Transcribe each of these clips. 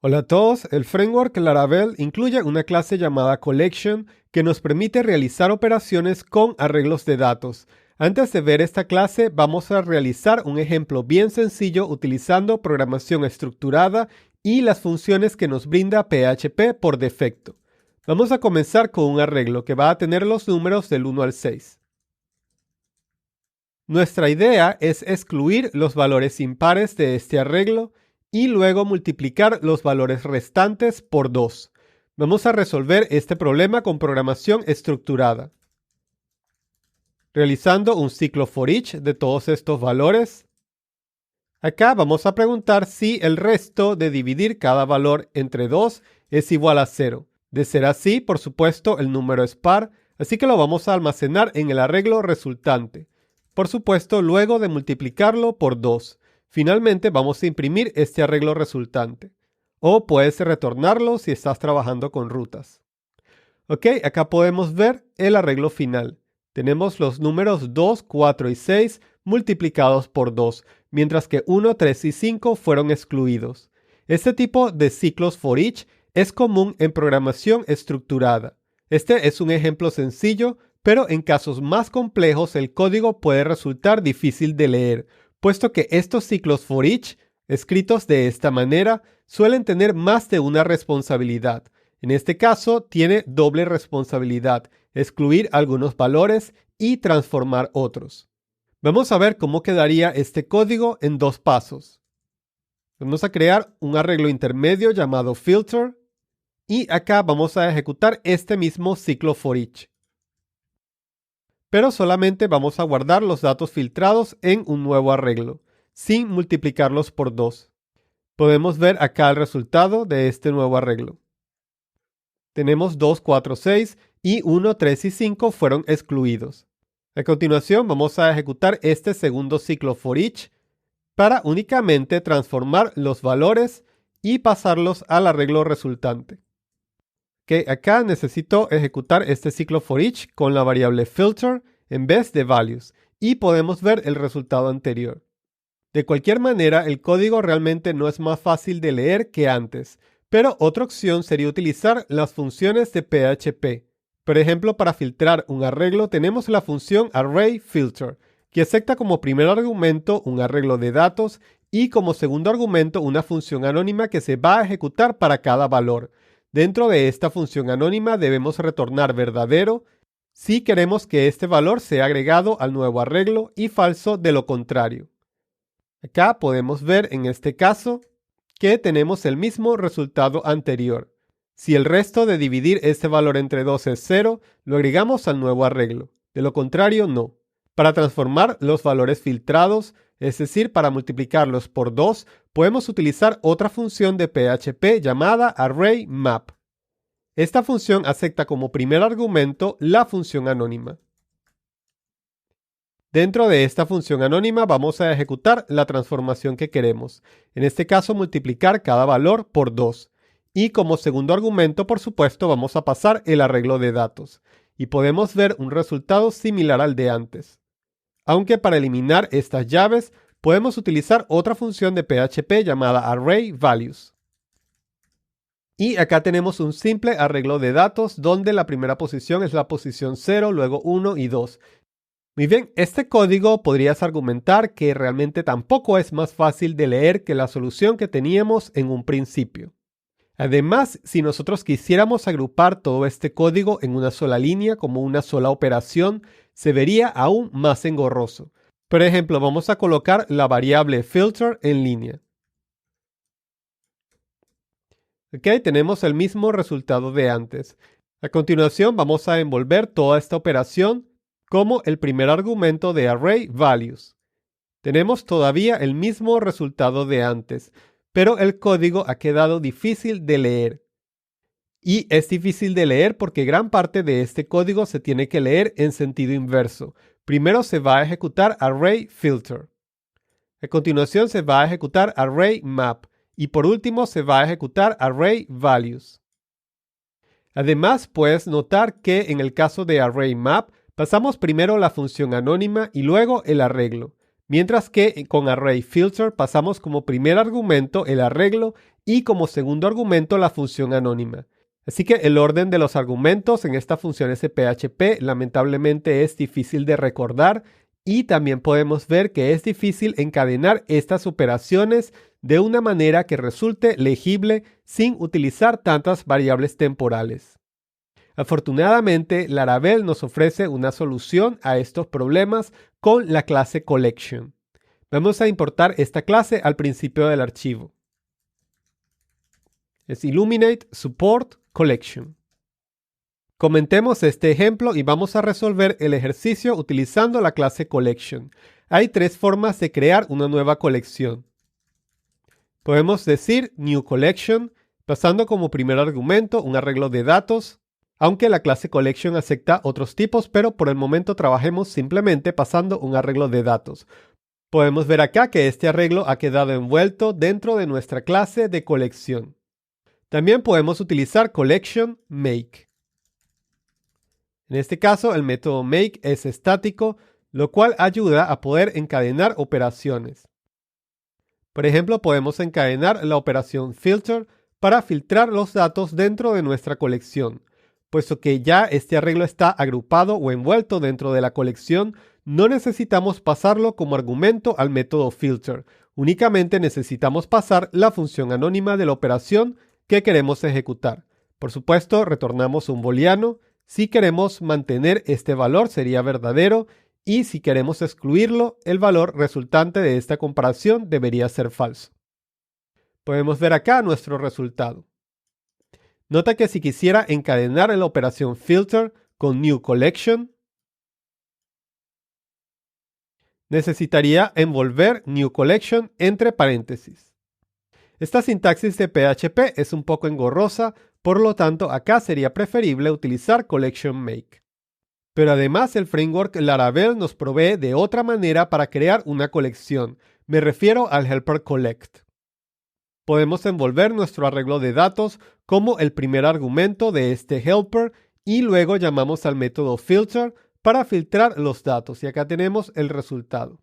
Hola a todos, el framework Laravel incluye una clase llamada Collection que nos permite realizar operaciones con arreglos de datos. Antes de ver esta clase, vamos a realizar un ejemplo bien sencillo utilizando programación estructurada y las funciones que nos brinda PHP por defecto. Vamos a comenzar con un arreglo que va a tener los números del 1 al 6. Nuestra idea es excluir los valores impares de este arreglo y luego multiplicar los valores restantes por 2. Vamos a resolver este problema con programación estructurada. Realizando un ciclo for each de todos estos valores. Acá vamos a preguntar si el resto de dividir cada valor entre 2 es igual a 0. De ser así, por supuesto, el número es par, así que lo vamos a almacenar en el arreglo resultante. Por supuesto, luego de multiplicarlo por 2. Finalmente vamos a imprimir este arreglo resultante. O puedes retornarlo si estás trabajando con rutas. Ok, acá podemos ver el arreglo final. Tenemos los números 2, 4 y 6 multiplicados por 2, mientras que 1, 3 y 5 fueron excluidos. Este tipo de ciclos for each es común en programación estructurada. Este es un ejemplo sencillo, pero en casos más complejos el código puede resultar difícil de leer, puesto que estos ciclos for each, escritos de esta manera, suelen tener más de una responsabilidad. En este caso, tiene doble responsabilidad, excluir algunos valores y transformar otros. Vamos a ver cómo quedaría este código en dos pasos. Vamos a crear un arreglo intermedio llamado filter y acá vamos a ejecutar este mismo ciclo for each. Pero solamente vamos a guardar los datos filtrados en un nuevo arreglo, sin multiplicarlos por 2. Podemos ver acá el resultado de este nuevo arreglo. Tenemos 2, 4, 6 y 1, 3 y 5 fueron excluidos. A continuación vamos a ejecutar este segundo ciclo for each para únicamente transformar los valores y pasarlos al arreglo resultante. Acá necesito ejecutar este ciclo for each con la variable filter en vez de values y podemos ver el resultado anterior. De cualquier manera, el código realmente no es más fácil de leer que antes, pero otra opción sería utilizar las funciones de PHP. Por ejemplo, para filtrar un arreglo tenemos la función ArrayFilter, que acepta como primer argumento un arreglo de datos y como segundo argumento una función anónima que se va a ejecutar para cada valor. Dentro de esta función anónima debemos retornar verdadero si queremos que este valor sea agregado al nuevo arreglo y falso de lo contrario. Acá podemos ver en este caso que tenemos el mismo resultado anterior. Si el resto de dividir este valor entre 2 es 0, lo agregamos al nuevo arreglo. De lo contrario, no. Para transformar los valores filtrados, es decir, para multiplicarlos por 2, podemos utilizar otra función de PHP llamada ArrayMap. Esta función acepta como primer argumento la función anónima. Dentro de esta función anónima vamos a ejecutar la transformación que queremos. En este caso, multiplicar cada valor por 2. Y como segundo argumento, por supuesto, vamos a pasar el arreglo de datos. Y podemos ver un resultado similar al de antes. Aunque para eliminar estas llaves, podemos utilizar otra función de PHP llamada ArrayValues. Y acá tenemos un simple arreglo de datos donde la primera posición es la posición 0, luego 1 y 2. Muy bien, este código podrías argumentar que realmente tampoco es más fácil de leer que la solución que teníamos en un principio. Además, si nosotros quisiéramos agrupar todo este código en una sola línea como una sola operación, se vería aún más engorroso. Por ejemplo, vamos a colocar la variable filter en línea. Ok, tenemos el mismo resultado de antes. A continuación vamos a envolver toda esta operación como el primer argumento de ArrayValues. Tenemos todavía el mismo resultado de antes, pero el código ha quedado difícil de leer. Y es difícil de leer porque gran parte de este código se tiene que leer en sentido inverso. Primero se va a ejecutar ArrayFilter. A continuación se va a ejecutar ArrayMap. Y por último se va a ejecutar ArrayValues. Además, puedes notar que en el caso de ArrayMap, pasamos primero la función anónima y luego el arreglo, mientras que con ArrayFilter pasamos como primer argumento el arreglo y como segundo argumento la función anónima. Así que el orden de los argumentos en esta función SPHP lamentablemente es difícil de recordar y también podemos ver que es difícil encadenar estas operaciones de una manera que resulte legible sin utilizar tantas variables temporales. Afortunadamente, Laravel nos ofrece una solución a estos problemas con la clase Collection. Vamos a importar esta clase al principio del archivo. Es Illuminate Support Collection. Comentemos este ejemplo y vamos a resolver el ejercicio utilizando la clase Collection. Hay tres formas de crear una nueva colección. Podemos decir New Collection, pasando como primer argumento un arreglo de datos, aunque la clase Collection acepta otros tipos, pero por el momento trabajemos simplemente pasando un arreglo de datos. Podemos ver acá que este arreglo ha quedado envuelto dentro de nuestra clase de colección. También podemos utilizar Collection Make. En este caso, el método make es estático, lo cual ayuda a poder encadenar operaciones. Por ejemplo, podemos encadenar la operación filter para filtrar los datos dentro de nuestra colección. Puesto que ya este arreglo está agrupado o envuelto dentro de la colección, no necesitamos pasarlo como argumento al método filter. Únicamente necesitamos pasar la función anónima de la operación que queremos ejecutar. Por supuesto, retornamos un booleano. Si queremos mantener este valor sería verdadero y si queremos excluirlo, el valor resultante de esta comparación debería ser falso. Podemos ver acá nuestro resultado. Nota que si quisiera encadenar la operación filter con new collection, necesitaría envolver new collection entre paréntesis. Esta sintaxis de PHP es un poco engorrosa, por lo tanto acá sería preferible utilizar collection make. Pero además el framework Laravel nos provee de otra manera para crear una colección. Me refiero al helper collect. Podemos envolver nuestro arreglo de datos como el primer argumento de este helper y luego llamamos al método filter para filtrar los datos y acá tenemos el resultado.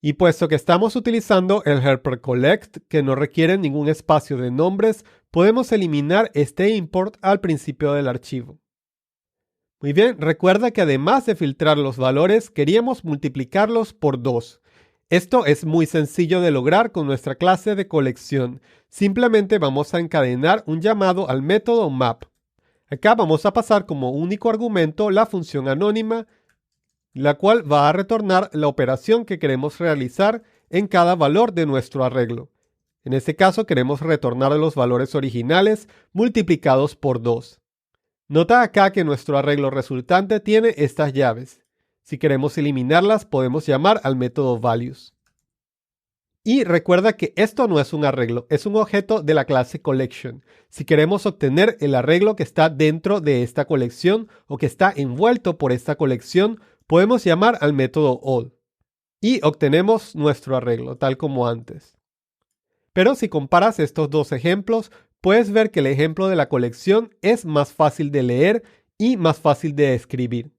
Y puesto que estamos utilizando el helper collect que no requiere ningún espacio de nombres, podemos eliminar este import al principio del archivo. Muy bien, recuerda que además de filtrar los valores, queríamos multiplicarlos por 2. Esto es muy sencillo de lograr con nuestra clase de colección. Simplemente vamos a encadenar un llamado al método map. Acá vamos a pasar como único argumento la función anónima, la cual va a retornar la operación que queremos realizar en cada valor de nuestro arreglo. En este caso queremos retornar los valores originales multiplicados por 2. Nota acá que nuestro arreglo resultante tiene estas llaves. Si queremos eliminarlas, podemos llamar al método values. Y recuerda que esto no es un arreglo, es un objeto de la clase collection. Si queremos obtener el arreglo que está dentro de esta colección o que está envuelto por esta colección, podemos llamar al método all. Y obtenemos nuestro arreglo, tal como antes. Pero si comparas estos dos ejemplos, puedes ver que el ejemplo de la colección es más fácil de leer y más fácil de escribir.